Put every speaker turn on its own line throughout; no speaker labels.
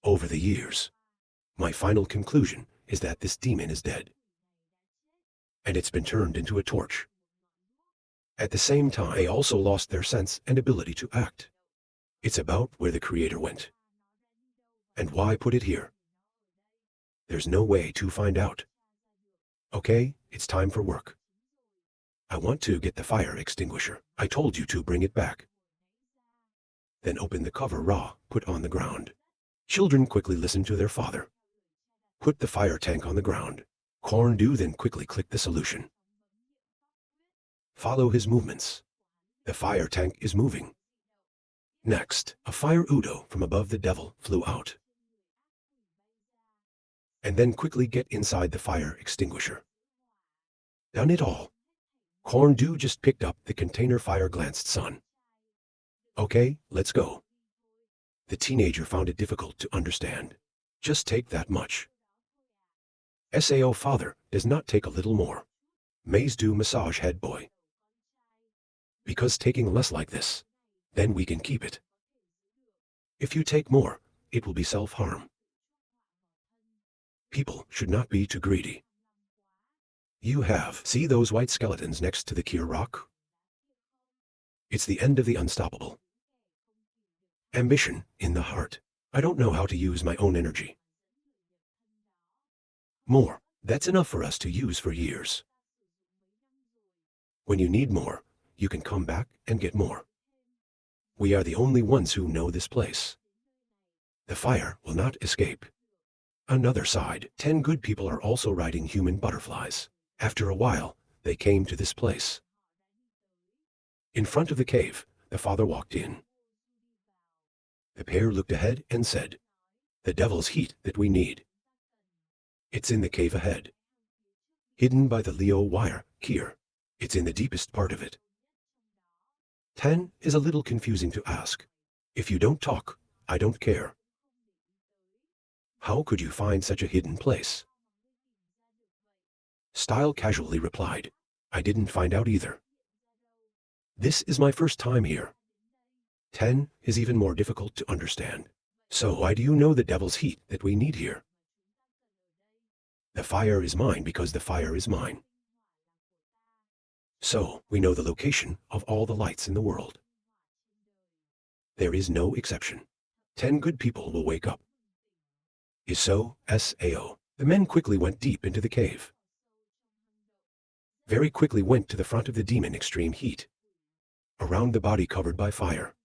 Over the years, my final conclusion is that this demon is dead. And it's been turned into a torch. At the same time, they also lost their sense and ability to act. It's about where the creator went. And why put it here? There's no way to find out. Okay, it's time for work. I want to get the fire extinguisher. I told you to bring it back. Then open the cover raw, put on the ground. Children quickly listen to their father. Put the fire tank on the ground. Corn do then quickly click the solution. Follow his movements. The fire tank is moving. Next, a fire Udo from above the devil flew out. And then quickly get inside the fire extinguisher. Done it all. Corn do just picked up the container fire glanced son. Okay, let's go. The teenager found it difficult to understand. Just take that much. Sao father does not take a little more. Maze do massage head boy. Because taking less like this, then we can keep it. If you take more, it will be self-harm. People should not be too greedy. You have, see those white skeletons next to the Kier rock? It's the end of the unstoppable. Ambition in the heart. I don't know how to use my own energy. More, that's enough for us to use for years. When you need more, you can come back and get more. We are the only ones who know this place. The fire will not escape. Another side, 10 good people are also riding human butterflies. After a while, they came to this place. In front of the cave, the father walked in. The pair looked ahead and said, "The devil's heat that we need. It's in the cave ahead. Hidden by the Leo wire, Kier. It's in the deepest part of it." 10 is a little confusing to ask. If you don't talk, I don't care. How could you find such a hidden place? Style casually replied, I didn't find out either. This is my first time here. 10 is even more difficult to understand. So why do you know the devil's heat that we need here? The fire is mine because the fire is mine. So we know the location of all the lights in the world. There is no exception. 10 good people will wake up. Is so, Sao. The men quickly went deep into the cave. Very quickly went to the front of the demon extreme heat. Around the body covered by fire.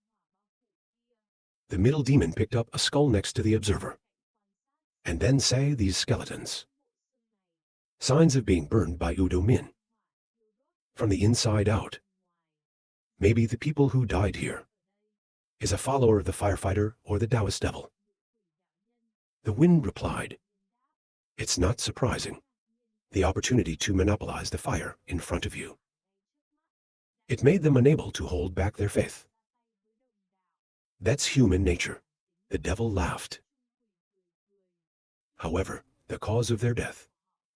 The middle demon picked up a skull next to the observer. And then say these skeletons. Signs of being burned by Udo Min. From the inside out. Maybe the people who died here. Is a follower of the firefighter or the Taoist devil. The wind replied. It's not surprising. The opportunity to monopolize the fire in front of you. It made them unable to hold back their faith. That's human nature. The devil laughed. However, the cause of their death,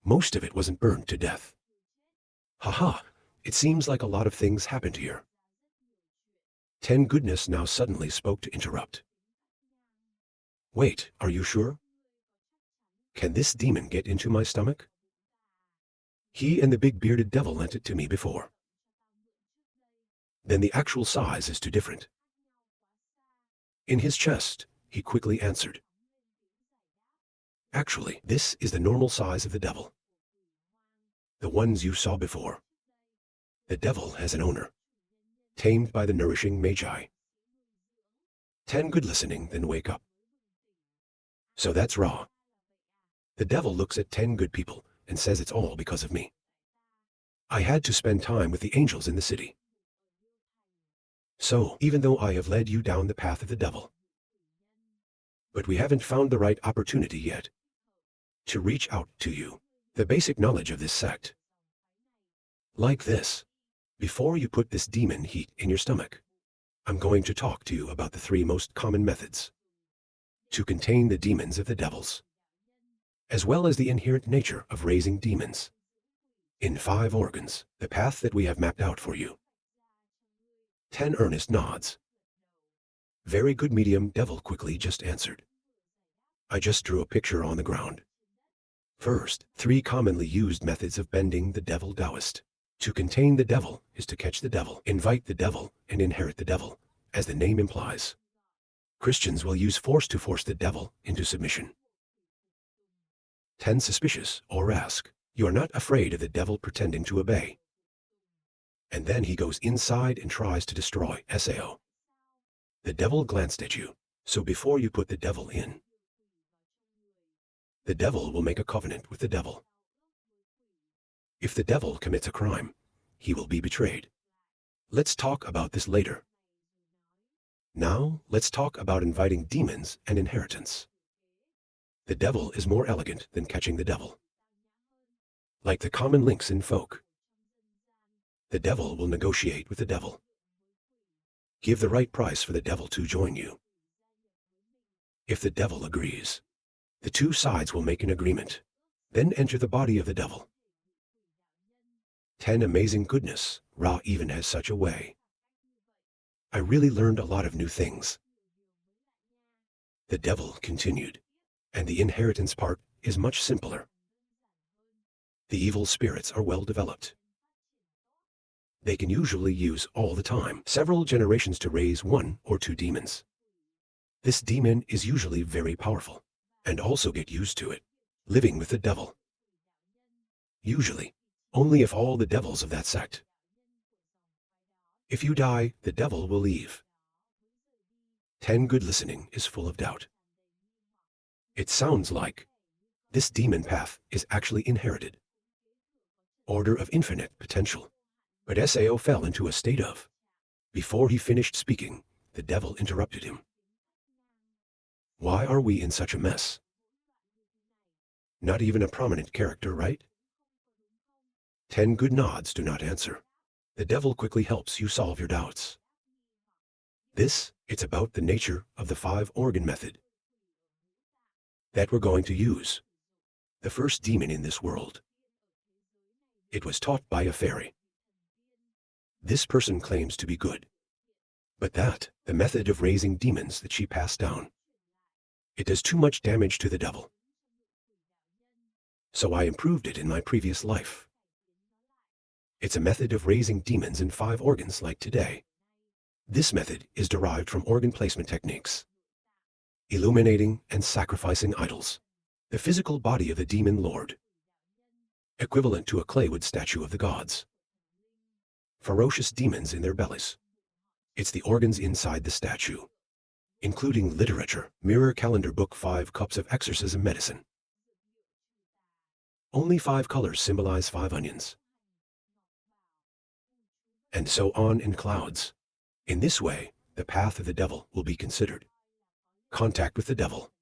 most of it wasn't burned to death. Haha, it seems like a lot of things happened here. 10 goodness now suddenly spoke to interrupt. Wait, are you sure? Can this demon get into my stomach? He and the big bearded devil lent it to me before. Then the actual size is too different. In his chest, he quickly answered. Actually, this is the normal size of the devil. The ones you saw before. The devil has an owner. Tamed by the nourishing magi. 10 good listening, then wake up. So that's raw. The devil looks at 10 good people and says it's all because of me. I had to spend time with the angels in the city. So, even though I have led you down the path of the devil, but we haven't found the right opportunity yet to reach out to you, the basic knowledge of this sect. Like this, before you put this demon heat in your stomach, I'm going to talk to you about the 3 most common methods to contain the demons of the devils, as well as the inherent nature of raising demons. In 5 organs, the path that we have mapped out for you. 10 earnest nods. Very good medium devil quickly just answered. I just drew a picture on the ground. First, 3 commonly used methods of bending the devil Taoist. To contain the devil is to catch the devil, invite the devil, and inherit the devil, as the name implies. Christians will use force to force the devil into submission. 10 suspicious, or ask, you are not afraid of the devil pretending to obey. And then he goes inside and tries to destroy Sao. The devil glanced at you, so before you put the devil in, the devil will make a covenant with the devil. If the devil commits a crime, he will be betrayed. Let's talk about this later. Now, let's talk about inviting demons and inheritance. The devil is more elegant than catching the devil. Like the common links in folk, the devil will negotiate with the devil. Give the right price for the devil to join you. If the devil agrees, the 2 sides will make an agreement. Then enter the body of the devil. 10 amazing goodness. Ra even has such a way. I really learned a lot of new things. The devil continued, and the inheritance part is much simpler. The evil spirits are well developed. They can usually use all the time several generations to raise 1 or 2 demons. This demon is usually very powerful, and also get used to it, living with the devil. Usually, only if all the devils of that sect. If you die, the devil will leave. 10 good listening is full of doubt. It sounds like this demon path is actually inherited. Order of infinite potential. But Sao fell into a state of. Before he finished speaking, the devil interrupted him. Why are we in such a mess? Not even a prominent character, right? 10 good nods do not answer. The devil quickly helps you solve your doubts. It's about the nature of the 5-organ method that we're going to use. The first demon in this world. It was taught by a fairy. This person claims to be good, but the method of raising demons that she passed down, it does too much damage to the devil. So I improved it in my previous life. It's a method of raising demons in 5 organs like today. This method is derived from organ placement techniques, illuminating and sacrificing idols, the physical body of the demon lord, equivalent to a claywood statue of the gods. Ferocious demons in their bellies. It's the organs inside the statue, including literature, mirror calendar book 5 cups of exorcism medicine. Only 5 colors symbolize 5 onions. And so on in clouds. In this way, the path of the devil will be considered. Contact with the devil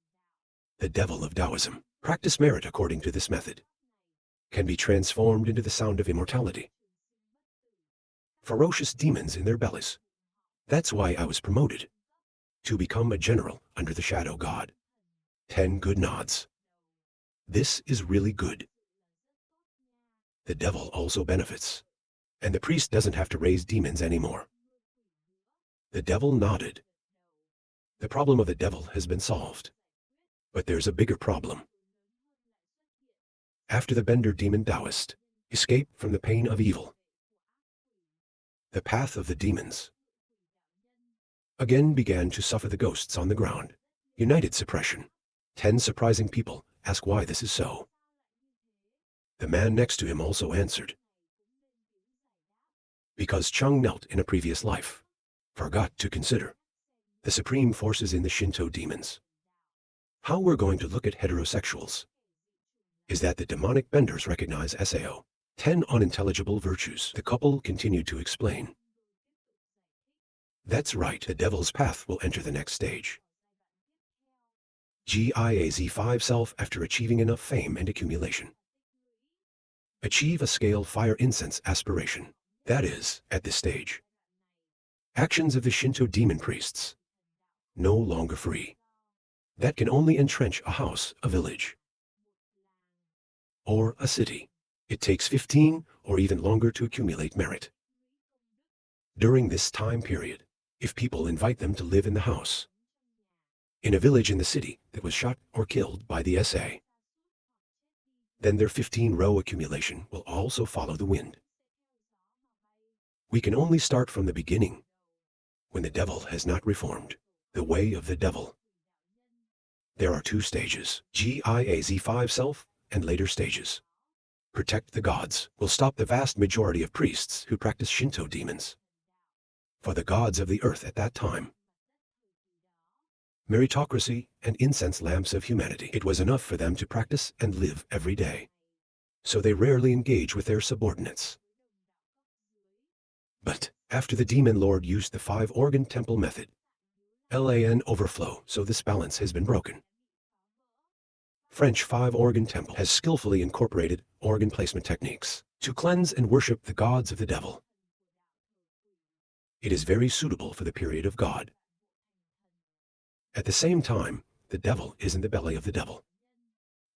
of Taoism. Practice merit according to this method. Can be transformed into the sound of immortality. Ferocious demons in their bellies. That's why I was promoted. To become a general under the shadow god. 10 good nods. This is really good. The devil also benefits. And the priest doesn't have to raise demons anymore. The devil nodded. The problem of the devil has been solved. But there's a bigger problem. After the Bender demon Taoist escaped from the pain of evil, the path of the demons again began to suffer the ghosts on the ground. United suppression. 10 surprising people ask why this is so. The man next to him also answered. Because Chung knelt in a previous life, forgot to consider the supreme forces in the Shinto demons. How we're going to look at heterosexuals is that the demonic benders recognize Sao. 10 unintelligible virtues. The couple continued to explain. That's right, the devil's path will enter the next stage. GIAZ5 self after achieving enough fame and accumulation. Achieve a scale fire incense aspiration. That is, at this stage. Actions of the Shinto demon priests. No longer free. That can only entrench a house, a village, or a city. It takes 15 or even longer to accumulate merit. During this time period, if people invite them to live in the house, in a village in the city that was shot or killed by the SA. Then their 15-row accumulation will also follow the wind. We can only start from the beginning, when the devil has not reformed. The way of the devil. There are 2 stages, GIAZ5 self, and later stages. Protect the gods will stop the vast majority of priests who practice Shinto demons. For the gods of the earth at that time, meritocracy and incense lamps of humanity, it was enough for them to practice and live every day. So they rarely engage with their subordinates. But after the demon lord used the 5-organ temple method, LAN overflow, so this balance has been broken. French 5-organ temple has skillfully incorporated organ placement techniques to cleanse and worship the gods of the devil. It is very suitable for the period of God. At the same time, the devil is in the belly of the devil.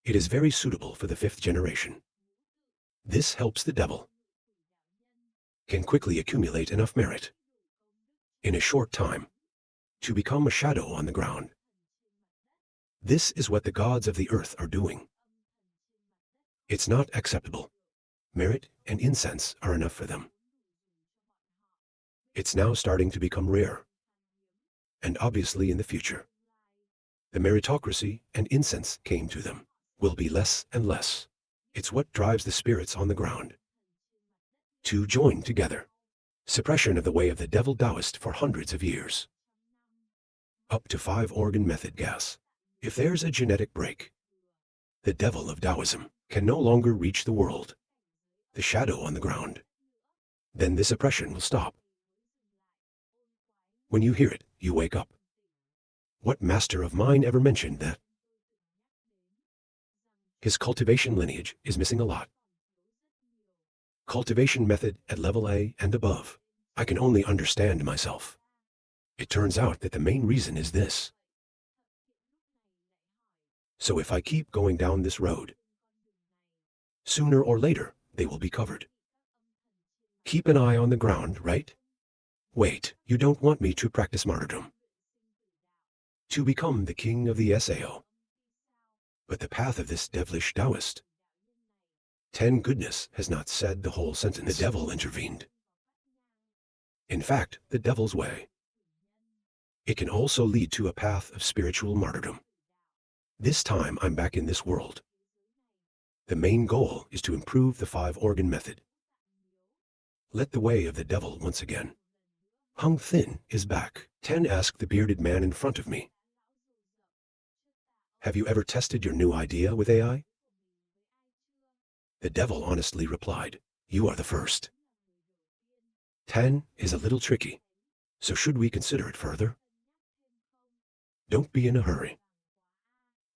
It is very suitable for the 5th generation. This helps the devil can quickly accumulate enough merit in a short time to become a shadow on the ground. This is what the gods of the earth are doing. It's not acceptable. Merit and incense are enough for them. It's now starting to become rare. And obviously in the future, the meritocracy and incense came to them will be less and less. It's what drives the spirits on the ground to join together. Suppression of the way of the devil Taoist for hundreds of years. Up to 5-organ method gas. If there's a genetic break, the devil of Taoism can no longer reach the world, the shadow on the ground. Then this oppression will stop. When you hear it, you wake up. What master of mine ever mentioned that his cultivation lineage is missing a lot? Cultivation method at level A and above. I can only understand myself. It turns out that the main reason is this. So if I keep going down this road, sooner or later, they will be covered. Keep an eye on the ground, right? Wait, you don't want me to practice martyrdom, to become the king of the SAO. But the path of this devilish Taoist, 10 goodness has not said the whole sentence. The devil intervened. In fact, the devil's way. It can also lead to a path of spiritual martyrdom. This time I'm back in this world. The main goal is to improve the 5-organ method. Let the way of the devil once again. Hung Thin is back. 10 asked the bearded man in front of me. Have you ever tested your new idea with AI? The devil honestly replied, you are the first. 10 is a little tricky, so should we consider it further? Don't be in a hurry.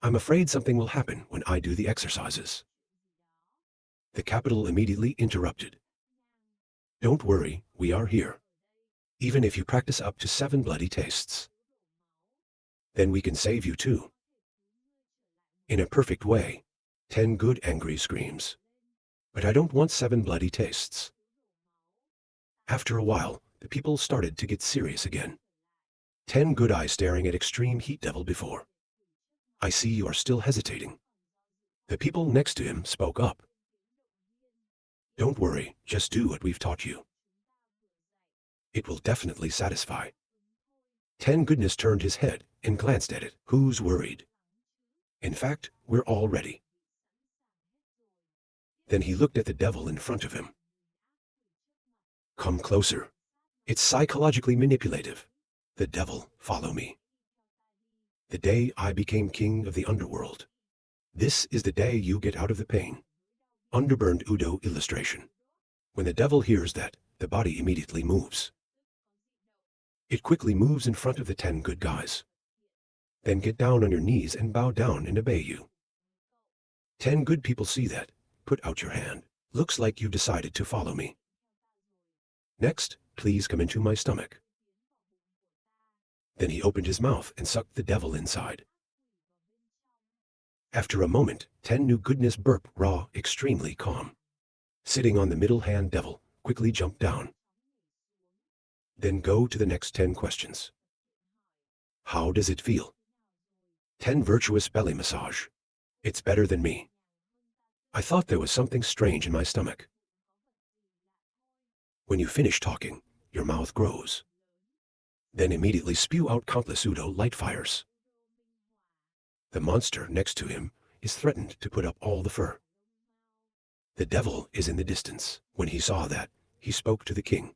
I'm afraid something will happen when I do the exercises. The capital immediately interrupted. Don't worry, we are here. Even if you practice up to 7 bloody tastes, then we can save you too. In a perfect way, 10 good angry screams. But I don't want 7 bloody tastes. After a while, the people started to get serious again. 10 good eyes staring at extreme heat devil before. I see you are still hesitating. The people next to him spoke up. Don't worry, just do what we've taught you. It will definitely satisfy. 10 goodness turned his head and glanced at it. Who's worried? In fact, we're all ready. Then he looked at the devil in front of him. Come closer. It's psychologically manipulative. The devil, follow me. The day I became king of the underworld. This is the day you get out of the pain. Underburned Udo illustration. When the devil hears that, the body immediately moves. It quickly moves in front of the 10 good guys. Then get down on your knees and bow down and obey you. 10 good people see that. Put out your hand. Looks like you decided to follow me. Next, please come into my stomach. Then he opened his mouth and sucked the devil inside. After a moment, 10 new goodness burp raw, extremely calm. Sitting on the middle hand devil, quickly jump down. Then go to the next 10 questions. How does it feel? 10 virtuous belly massage. It's better than me. I thought there was something strange in my stomach. When you finish talking, your mouth grows. Then immediately spew out countless pseudo-light fires. The monster next to him is threatened to put up all the fur. The devil is in the distance. When he saw that, he spoke to the king.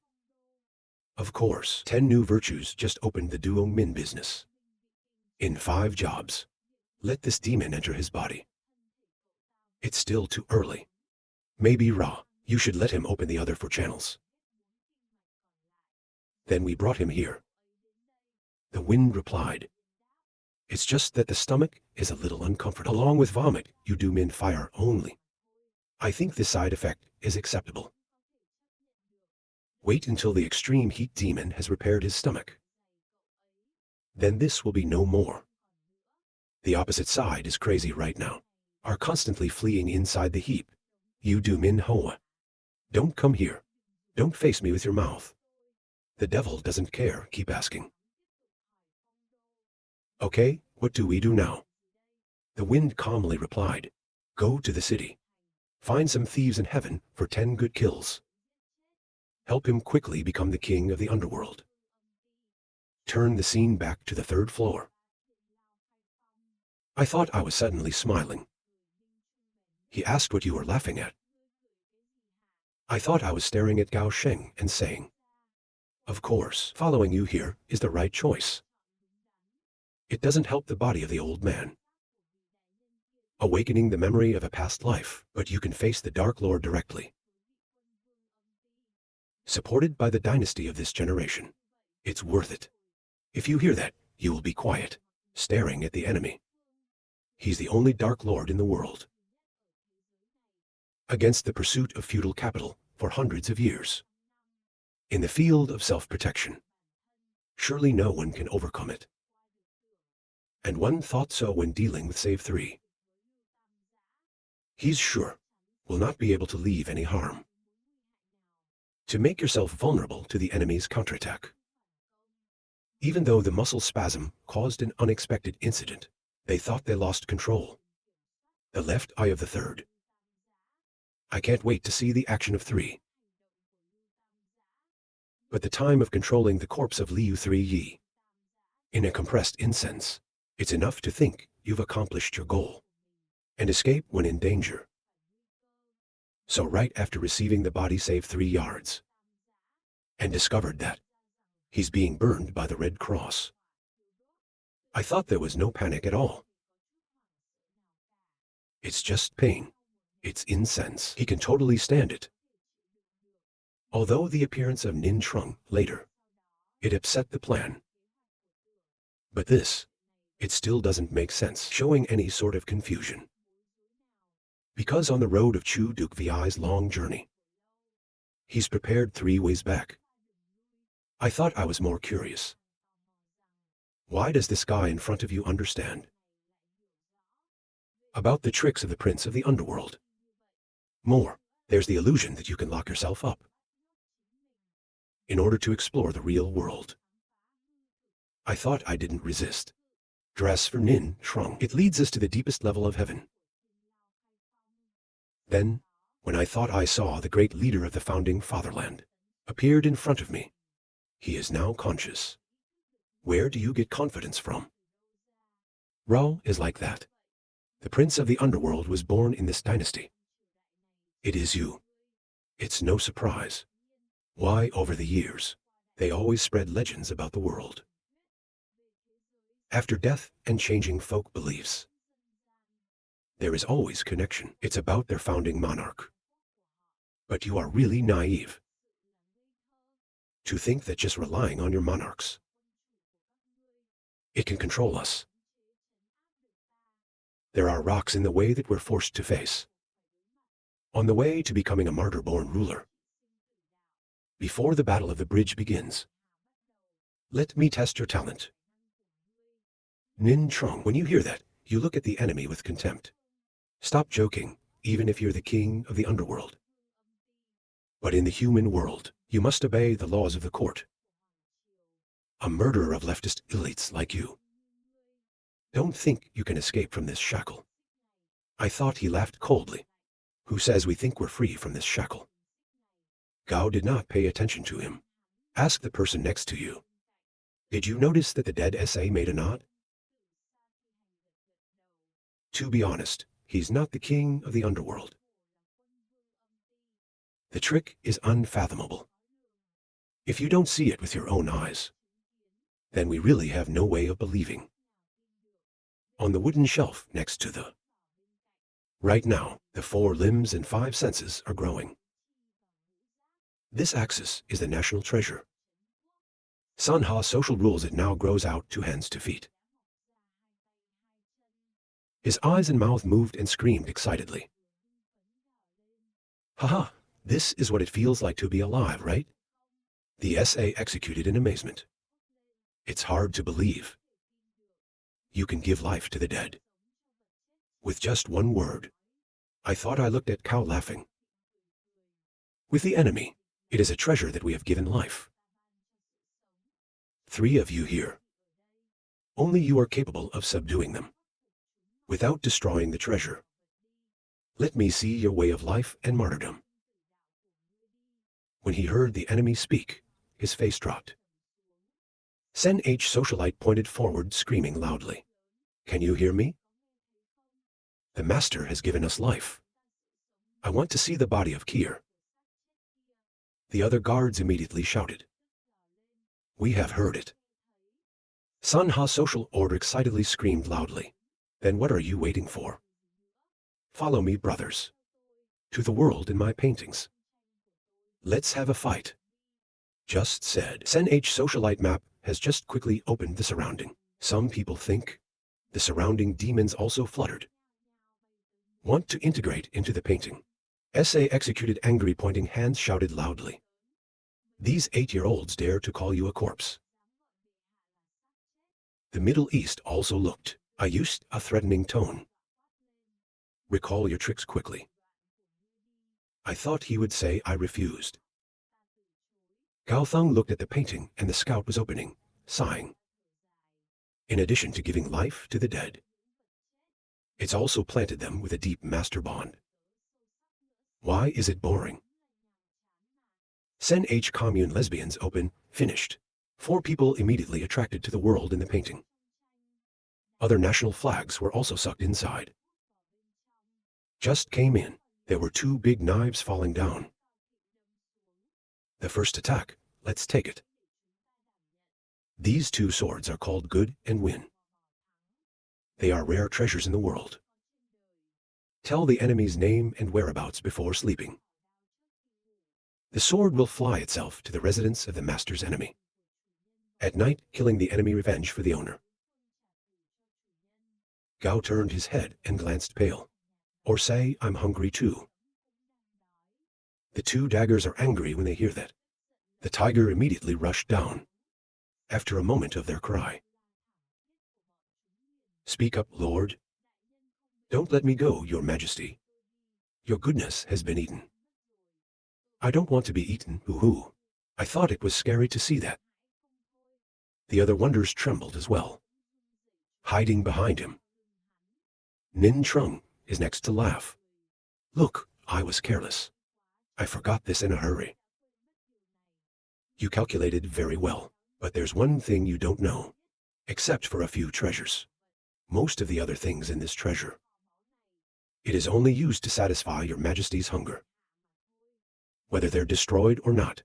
Of course, 10 new virtues just opened the duo min business. In 5 jobs. Let this demon enter his body. It's still too early. Maybe Ra, you should let him open the other 4 channels. Then we brought him here. The wind replied. It's just that the stomach is a little uncomfortable. Along with vomit, you do min fire only. I think this side effect is acceptable. Wait until the extreme heat demon has repaired his stomach. Then this will be no more. The opposite side is crazy right now, are constantly fleeing inside the heap. You do min hoa. Don't come here. Don't face me with your mouth. The devil doesn't care, keep asking. Okay, what do we do now? The wind calmly replied. Go to the city. Find some thieves in heaven for 10 good kills. Help him quickly become the king of the underworld. Turn the scene back to the 3rd floor. I thought I was suddenly smiling. He asked what you were laughing at. I thought I was staring at Gao Sheng and saying, of course, following you here is the right choice. It doesn't help the body of the old man. Awakening the memory of a past life, but you can face the Dark Lord directly. Supported by the dynasty of this generation. It's worth it. If you hear that, you will be quiet, staring at the enemy. He's the only Dark Lord in the world. Against the pursuit of feudal capital for hundreds of years. In the field of self-protection. Surely no one can overcome it. And one thought so when dealing with Save 3. He's sure will not be able to leave any harm. To make yourself vulnerable to the enemy's counterattack. Even though the muscle spasm caused an unexpected incident, they thought they lost control. The left eye of the 3rd. I can't wait to see the action of 3. But the time of controlling the corpse of Liu 3 Yi. In a compressed incense, it's enough to think you've accomplished your goal. And escape when in danger. So right after receiving the body Save 3 yards. And discovered that he's being burned by the Red Cross. I thought there was no panic at all. It's just pain. It's incense. He can totally stand it. Although the appearance of Nin Trung later, it upset the plan. But this, it still doesn't make sense, showing any sort of confusion. Because on the road of Chu Duke Vi's long journey, he's prepared 3 ways back. I thought I was more curious. Why does this guy in front of you understand about the tricks of the Prince of the Underworld? More, there's the illusion that you can lock yourself up in order to explore the real world. I thought I didn't resist. Dress for Nin Trung. It leads us to the deepest level of heaven. Then, when I thought I saw the great leader of the founding fatherland, appeared in front of me. He is now conscious. Where do you get confidence from? Rao is like that. The Prince of the Underworld was born in this dynasty. It is you. It's no surprise. Why, over the years, they always spread legends about the world. After death and changing folk beliefs, there is always connection. It's about their founding monarch. But you are really naive to think that just relying on your monarchs, it can control us. There are rocks in the way that we're forced to face. On the way to becoming a martyr-born ruler. Before the battle of the bridge begins, let me test your talent. Nin Trung, when you hear that, you look at the enemy with contempt. Stop joking, even if you're the king of the underworld. But in the human world, you must obey the laws of the court. A murderer of leftist elites like you Don't think you can escape from this shackle. I thought he laughed coldly. Who says we think we're free from this shackle? Gao did not pay attention to him. Ask the person next to you. Did you notice that the dead SA made a nod? To be honest, he's not the king of the underworld. The trick is unfathomable. If you don't see it with your own eyes, then we really have no way of believing. On the wooden shelf next to the... Right now, the 4 limbs and 5 senses are growing. This axis is the national treasure. Sanha social rules it now grows out 2 hands to feet. His eyes and mouth moved and screamed excitedly. Haha, this is what it feels like to be alive, right? The SA executed in amazement. It's hard to believe. You can give life to the dead. With just 1 word. I thought I looked at Cow laughing. With the enemy, it is a treasure that we have given life. 3 of you here. Only you are capable of subduing them, without destroying the treasure. Let me see your way of life and martyrdom. When he heard the enemy speak, his face dropped. Sen H socialite pointed forward, screaming loudly. Can you hear me? The master has given us life. I want to see the body of Kier. The other guards immediately shouted. We have heard it. Sanha social order excitedly screamed loudly. Then what are you waiting for? Follow me, brothers. To the world in my paintings. Let's have a fight. Just said. Sen H socialite map has just quickly opened the surrounding. Some people think the surrounding demons also fluttered. Want to integrate into the painting. SA executed angry pointing hands shouted loudly. These 8-year-olds dare to call you a corpse. The Middle East also looked. I used a threatening tone. Recall your tricks quickly. I thought he would say I refused. Gao Thung looked at the painting and the scout was opening, sighing. In addition to giving life to the dead, it's also planted them with a deep master bond. Why is it boring? Sen H commune lesbians open, finished. 4 people immediately attracted to the world in the painting. Other national flags were also sucked inside. Just came in. There were 2 big knives falling down. The first attack, let's take it. These 2 swords are called Good and Win. They are rare treasures in the world. Tell the enemy's name and whereabouts before sleeping. The sword will fly itself to the residence of the master's enemy. At night, killing the enemy revenge for the owner. Gao turned his head and glanced pale. Or say, I'm hungry too. The 2 daggers are angry when they hear that. The tiger immediately rushed down. After a moment of their cry. Speak up, Lord. Don't let me go, Your Majesty. Your goodness has been eaten. I don't want to be eaten, hoo-hoo. I thought it was scary to see that. The other wonders trembled as well. Hiding behind him. Nin Trung is next to laugh. Look, I was careless. I forgot this in a hurry. You calculated very well, but there's one thing you don't know. Except for a few treasures. Most of the other things in this treasure. It is only used to satisfy your Majesty's hunger. Whether they're destroyed or not.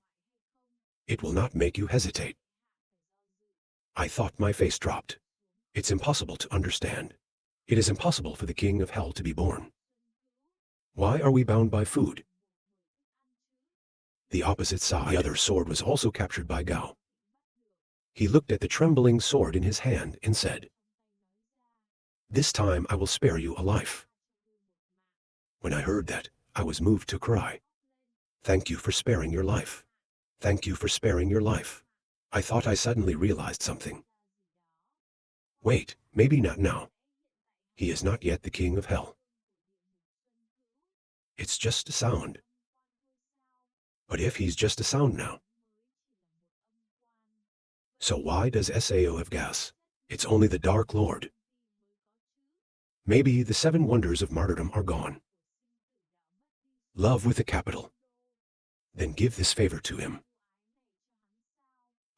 It will not make you hesitate. I thought my face dropped. It's impossible to understand. It is impossible for the king of hell to be born. Why are we bound by food? The opposite side. The other sword was also captured by Gao. He looked at the trembling sword in his hand and said, This time I will spare you a life. When I heard that, I was moved to cry. Thank you for sparing your life. Thank you for sparing your life. I thought I suddenly realized something. Wait, maybe not now. He is not yet the king of hell. It's just a sound. But if he's just a sound now, so why does Sao have gas? It's only the Dark Lord. Maybe the 7 wonders of martyrdom are gone. Love with a capital. Then give this favor to him.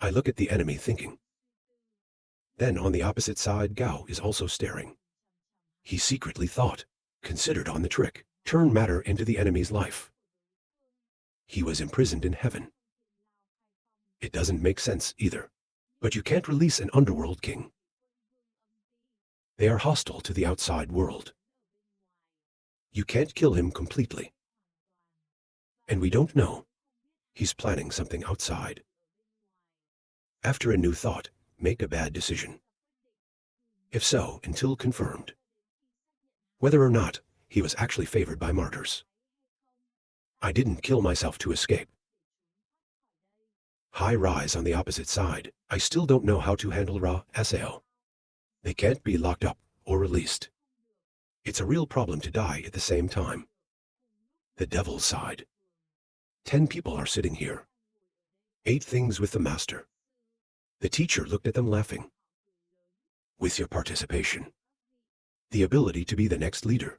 I look at the enemy thinking. Then on the opposite side Gao is also staring. He secretly thought, considered on the trick, turn matter into the enemy's life. He was imprisoned in heaven. It doesn't make sense either. But you can't release an underworld king. They are hostile to the outside world. You can't kill him completely. And we don't know. He's planning something outside. After a new thought, make a bad decision. If so, until confirmed. Whether or not he was actually favored by martyrs. I didn't kill myself to escape. High rise on the opposite side. I still don't know how to handle Ra Sao. They can't be locked up or released. It's a real problem to die at the same time. The devil's side. 10 people are sitting here. 8 things with the master. The teacher looked at them laughing. With your participation. The ability to be the next leader.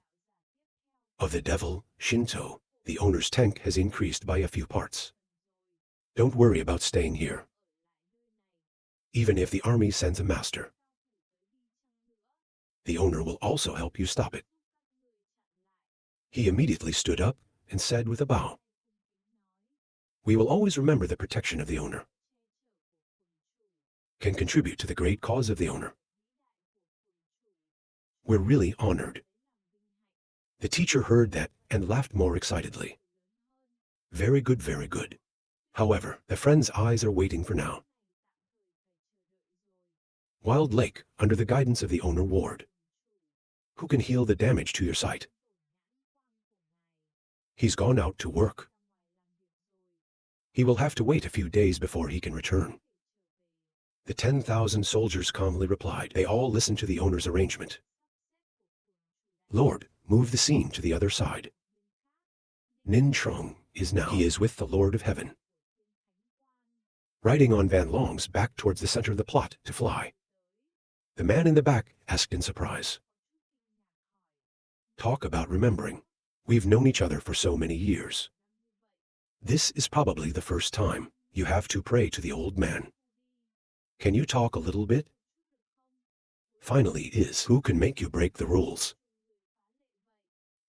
Of the devil, Shinto, the owner's tank has increased by a few parts. Don't worry about staying here. Even if the army sends a master. The owner will also help you stop it. He immediately stood up and said with a bow. We will always remember the protection of the owner. Can contribute to the great cause of the owner. We're really honored. The teacher heard that and laughed more excitedly. Very good, very good. However, the friend's eyes are waiting for now. Wild Lake, under the guidance of the owner ward. Who can heal the damage to your sight? He's gone out to work. He will have to wait a few days before he can return. The 10,000 soldiers calmly replied. They all listened to the owner's arrangement. Lord, move the scene to the other side. Nin Trong is now. He is with the Lord of Heaven. Riding on Van Long's back towards the center of the plot to fly. The man in the back asked in surprise. Talk about remembering. We've known each other for so many years. This is probably the first time you have to pray to the old man. Can you talk a little bit? Finally who can make you break the rules?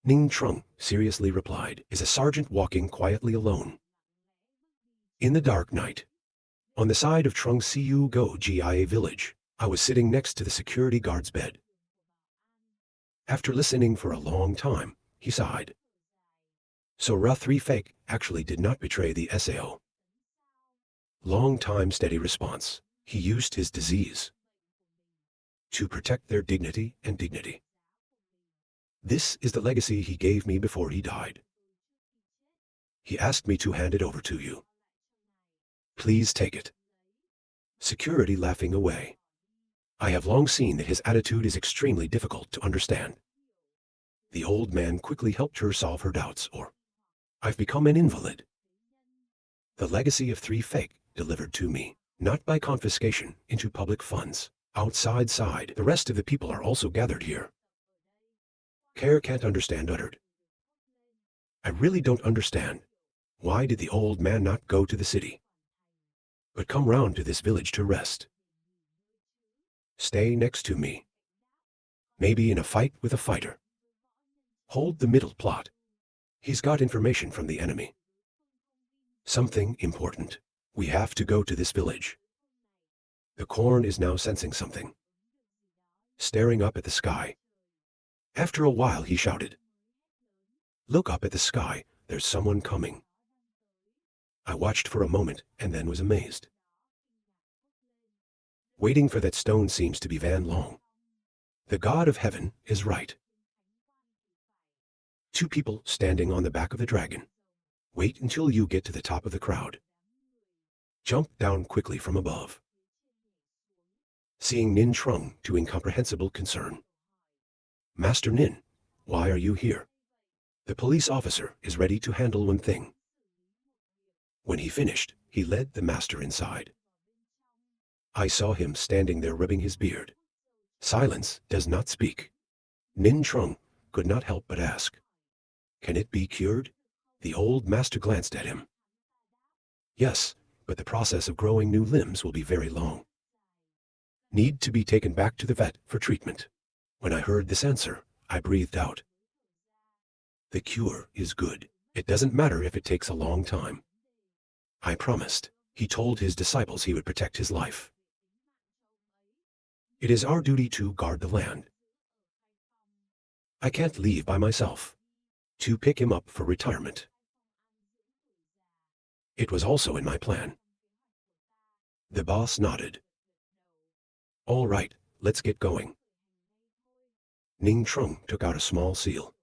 Ning Trung seriously replied, is a sergeant walking quietly alone. In the dark night, on the side of Trung Siu Go Gia village, I was sitting next to the security guard's bed. After listening for a long time, he sighed. So Ra 3 Fake actually did not betray the SAO. Long time steady response. He used his disease to protect their dignity and dignity. This is the legacy he gave me before he died. He asked me to hand it over to you. Please take it. Security laughing away. I have long seen that his attitude is extremely difficult to understand. The old man quickly helped her solve her doubts, or I've become an invalid. The legacy of 3 Fake delivered to me, not by confiscation into public funds. Outside side, the rest of the people are also gathered here. Care can't understand uttered. I really don't understand. Why did the old man not go to the city, but come round to this village to rest? Stay next to me. Maybe in a fight with a fighter. Hold the middle plot. He's got information from the enemy. Something important. We have to go to this village. The corn is now sensing something. Staring up at the sky. After a while he shouted. Look up at the sky, there's someone coming. I watched for a moment and then was amazed. Waiting for that stone seems to be Van Long. The God of Heaven is right. 2 people standing on the back of the dragon. Wait until you get to the top of the crowd. Jump down quickly from above. Seeing Nin Trung to incomprehensible concern. Master Nin, why are you here? The police officer is ready to handle one thing. When he finished, he led the master inside. I saw him standing there rubbing his beard. Silence does not speak. Nin Trung could not help but ask. Can it be cured? The old master glanced at him. Yes, but the process of growing new limbs will be very long. Need to be taken back to the vet for treatment. When I heard this answer, I breathed out. The cure is good. It doesn't matter if it takes a long time. I promised. He told his disciples he would protect his life. It is our duty to guard the land. I can't leave by myself. To pick him up for retirement. It was also in my plan. The boss nodded. All right, let's get going. Ning Trung took out a small seal.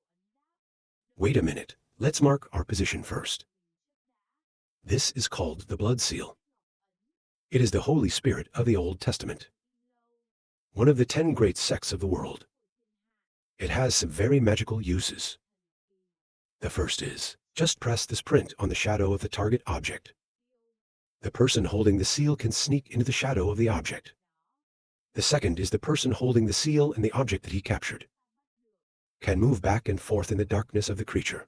Wait a minute, let's mark our position first. This is called the blood seal. It is the Holy Spirit of the Old Testament. One of the 10 great sects of the world. It has some very magical uses. The first is, just press this print on the shadow of the target object. The person holding the seal can sneak into the shadow of the object. The second is the person holding the seal and the object that he captured can move back and forth in the darkness of the creature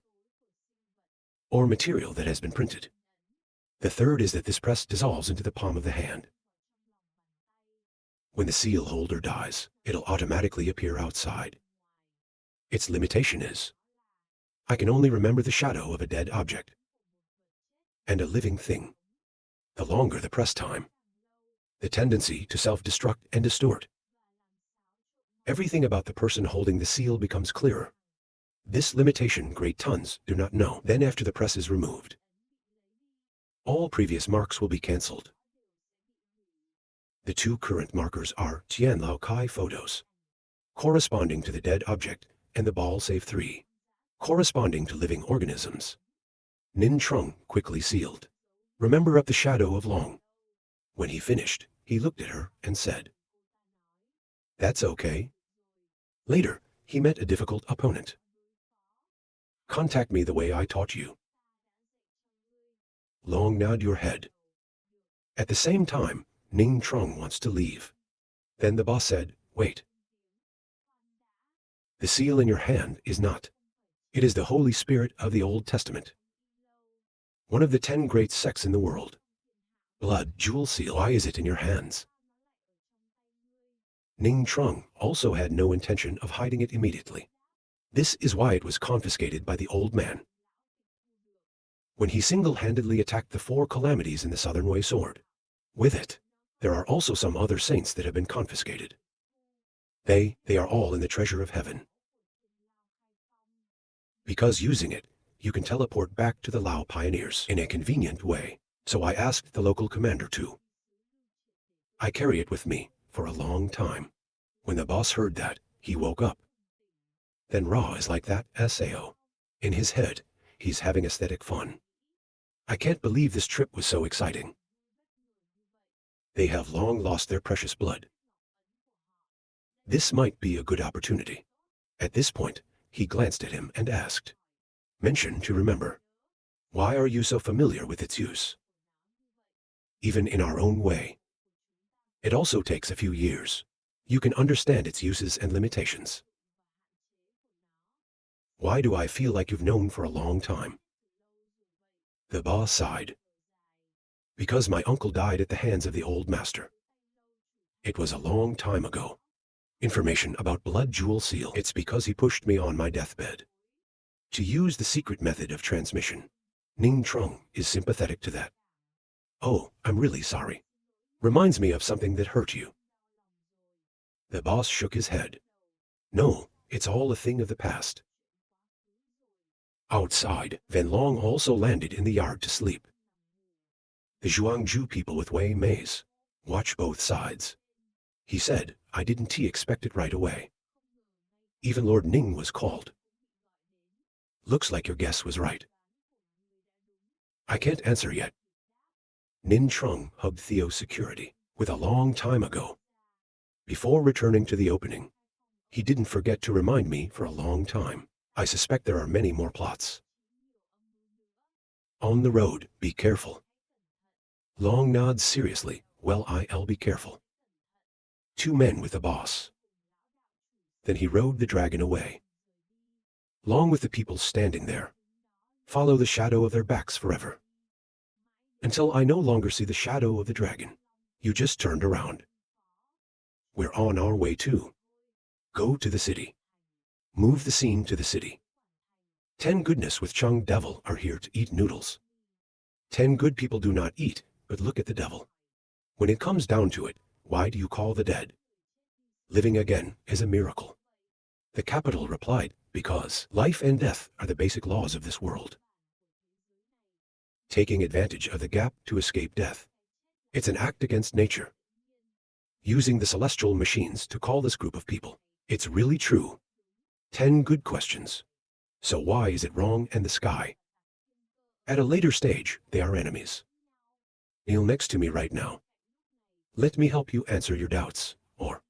or material that has been printed. The third is that this press dissolves into the palm of the hand. When the seal holder dies, it'll automatically appear outside. Its limitation is, I can only remember the shadow of a dead object and a living thing. The longer the press time, the tendency to self-destruct and distort. Everything about the person holding the seal becomes clearer. This limitation great tons do not know. Then after the press is removed, all previous marks will be cancelled. The 2 current markers are Tian Lao Kai photos, corresponding to the dead object, and the ball save 3, corresponding to living organisms. Nin Trung quickly sealed. Remember up the shadow of Long. When he finished, he looked at her and said, That's okay. Later, he met a difficult opponent. Contact me the way I taught you. Long nod your head. At the same time, Ning Trung wants to leave. Then the boss said, Wait. The seal in your hand is not. It is the Holy Spirit of the Old Testament. One of the 10 great sects in the world. Blood jewel seal. Why is it in your hands? Ning Trung also had no intention of hiding it immediately. This is why it was confiscated by the old man. When he single-handedly attacked the 4 calamities in the Southern Way sword. With it, there are also some other saints that have been confiscated. They are all in the treasure of heaven. Because using it, you can teleport back to the Lao pioneers in a convenient way. So I asked the local commander to. I carry it with me for a long time. When the boss heard that, he woke up. Then Ra is like that, Sao. In his head, he's having aesthetic fun. I can't believe this trip was so exciting. They have long lost their precious blood. This might be a good opportunity. At this point, he glanced at him and asked. Mention to remember. Why are you so familiar with its use? Even in our own way. It also takes a few years. You can understand its uses and limitations. Why do I feel like you've known for a long time? The boss sighed. Because my uncle died at the hands of the old master. It was a long time ago. Information about blood jewel seal. It's because he pushed me on my deathbed. To use the secret method of transmission. Ning Trung is sympathetic to that. Oh, I'm really sorry. Reminds me of something that hurt you. The boss shook his head. No, it's all a thing of the past. Outside, Van Long also landed in the yard to sleep. The Zhuangju people with Wei Mei's watch both sides. He said, I didn't expect it right away. Even Lord Ning was called. Looks like your guess was right. I can't answer yet. Nin Trung hugged Theo's security with a long time ago. Before returning to the opening, he didn't forget to remind me for a long time. I suspect there are many more plots. On the road, be careful. Long nods seriously. Well, I'll be careful. 2 men with the boss. Then he rode the dragon away, along with the people standing there. Follow the shadow of their backs forever, until I no longer see the shadow of the dragon. You just turned around. We're on our way to. Go to the city. Move the scene to the city. 10 goodness with Chung devil are here to eat noodles. 10 good people do not eat, but look at the devil. When it comes down to it, why do you call the dead? Living again is a miracle. The capital replied, because life and death are the basic laws of this world. Taking advantage of the gap to escape death. It's an act against nature. Using the celestial machines to call this group of people. It's really true. 10 good questions. So why is it wrong and the sky? At a later stage, they are enemies. Kneel next to me right now. Let me help you answer your doubts, or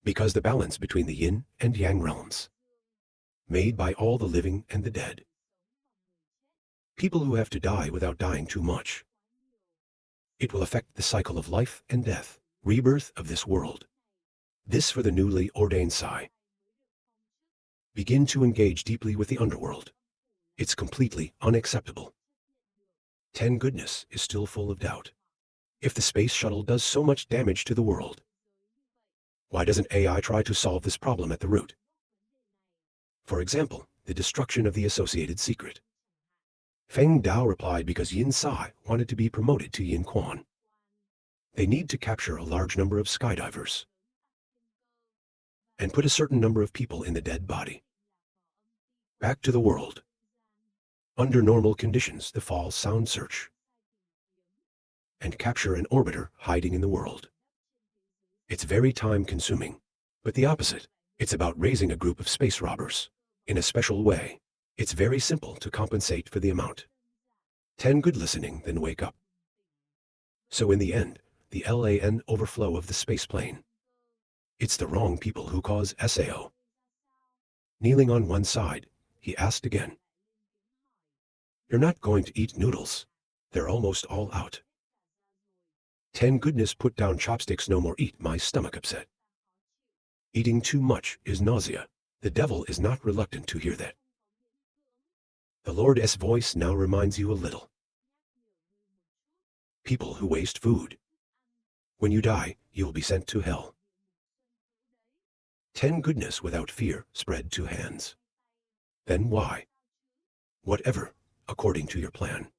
because the balance between the yin and yang realms, made by all the living and the dead. People who have to die without dying too much. It will affect the cycle of life and death, rebirth of this world. This for the newly ordained Sai. Begin to engage deeply with the underworld. It's completely unacceptable. 10 goodness is still full of doubt. If the space shuttle does so much damage to the world, why doesn't AI try to solve this problem at the root? For example, the destruction of the associated secret. Feng Dao replied because Yin Sai wanted to be promoted to Yin Quan. They need to capture a large number of skydivers and put a certain number of people in the dead body. Back to the world. Under normal conditions, the fall sound search and capture an orbiter hiding in the world. It's very time-consuming, but the opposite. It's about raising a group of space robbers in a special way. It's very simple to compensate for the amount. 10 good listening, then wake up. So in the end, the LAN overflow of the space plane. It's the wrong people who cause SAO. Kneeling on one side, he asked again. You're not going to eat noodles. They're almost all out. 10 goodness put down chopsticks, no more eat, my stomach upset. Eating too much is nausea. The devil is not reluctant to hear that. The Lord's voice now reminds you a little. People who waste food. When you die, you will be sent to hell. 10 goodness without fear spread to hands. Then why? Whatever, according to your plan.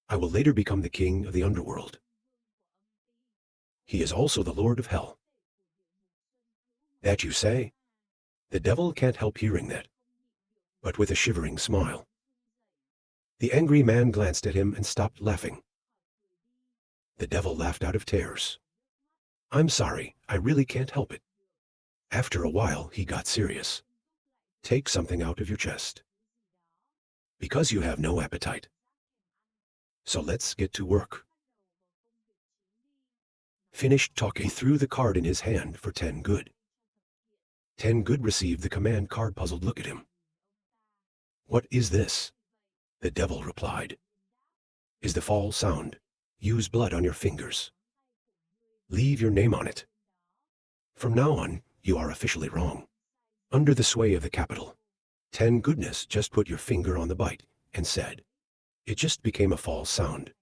I will later become the king of the underworld. He is also the Lord of Hell. That you say? The devil can't help hearing that, but with a shivering smile. The angry man glanced at him and stopped laughing. The devil laughed out of tears. I'm sorry, I really can't help it. After a while, he got serious. Take something out of your chest. Because you have no appetite. So let's get to work. Finished talking, he threw the card in his hand for 10 good. 10 good received the command card, puzzled look at him. What is this? The devil replied. Is the fall sound. Use blood on your fingers. Leave your name on it. From now on, you are officially wrong. Under the sway of the capital. 10 goodness just put your finger on the bite and said. It just became a false sound.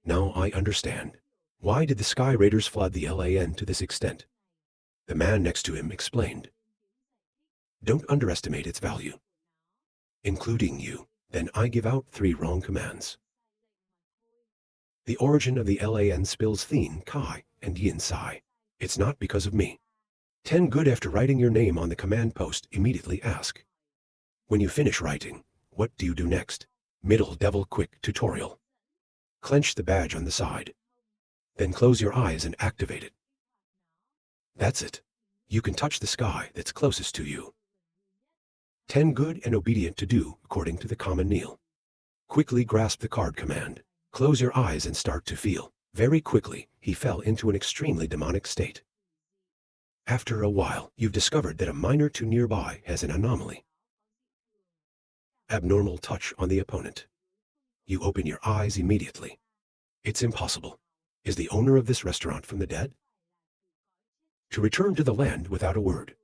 Now I understand. Why did the Sky Raiders flood the LAN to this extent? The man next to him explained. Don't underestimate its value. Including you. Then I give out 3 wrong commands. The origin of the LAN spills Thien, Kai, and Yin Sai. It's not because of me. 10 good after writing your name on the command post, immediately ask. When you finish writing, what do you do next? Middle devil quick tutorial. Clench the badge on the side. Then close your eyes and activate it. That's it. You can touch the sky that's closest to you. 10 good and obedient to do according to the common kneel. Quickly grasp the card command. Close your eyes and start to feel. Very quickly, he fell into an extremely demonic state. After a while, you've discovered that a miner to nearby has an anomaly. Abnormal touch on the opponent. You open your eyes immediately. It's impossible. Is the owner of this restaurant from the dead? to return to the land without a word.